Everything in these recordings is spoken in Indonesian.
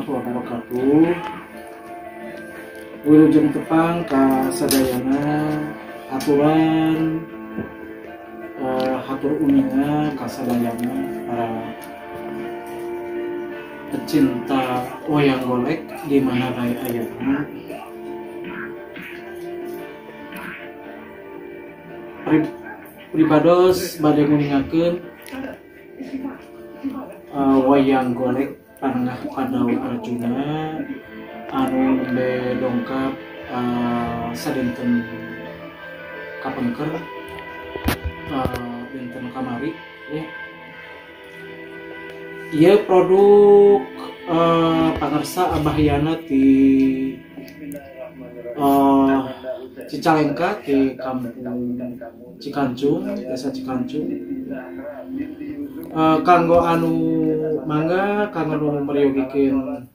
Wabarakatuh. Wilujeng tepang ka sadayana aturan hatur uninga ka sadayana para pecinta wayang golek di mana bae ayatna. Pribados bade nguningakeun wayang golek Panengah Pandawa Arjuna anu be dongkap sadenten kapengker dinten kamari ya. Ieu produk pangarsa abahyana ti Cicalengka di kampung Cikancung, desa Cikancung. Kanggo anu mangga kanggo anu meriyogikeun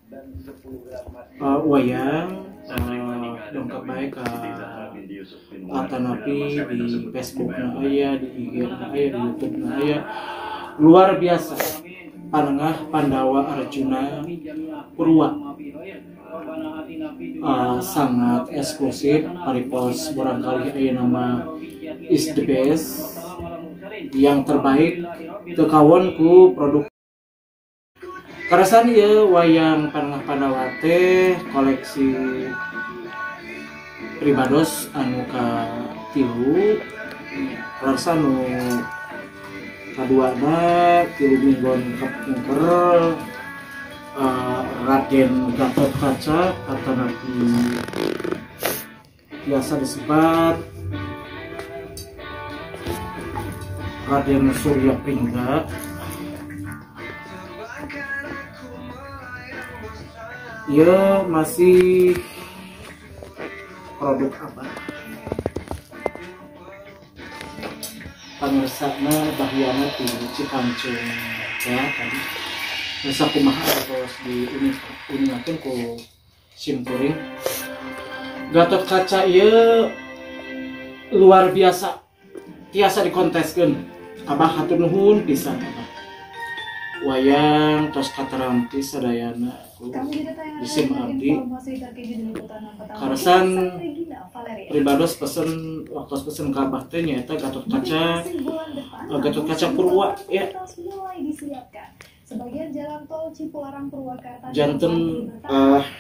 wayang dongkap bae ka atanapi di Facebook-na aya, di IG-na aya, di YouTube-na aya. Luar biasa Panengah Pandawa Arjuna Purwa. Sangat eksklusif, paripos barangkali aya nama is the best, yang terbaik tekawon ku produk karasan ieu wayang Panengah Pandawa teh koleksi pribados anu ka 3 karasan nu kaduana 3 minggon kapengker Raden Gatot Kaca atau nanti biasa disebut Raden Surya Pingga. Ia masih produk apa? Pangersana bahyana di Cikancung ya tadi. Nasa kumaha terus di uningakeun ku simkuring. Gatot Kaca ieu luar biasa. Tiasa dikonteskeun. Abah hatur nuhun pisan Abah. Wayang tos katarampi sadayana ku isim abdi. Karasan pribados pesen waktu pesen ka Abah teh nyaeta Gatot Kaca Purwa ya. Sebagian jalan tol Cipularang Purwakarta janten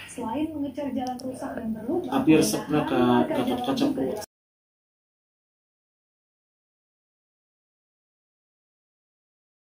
selain mengejar jalan rusak dan berlubang, hampir resepna ka Gatot Kaca Purwa.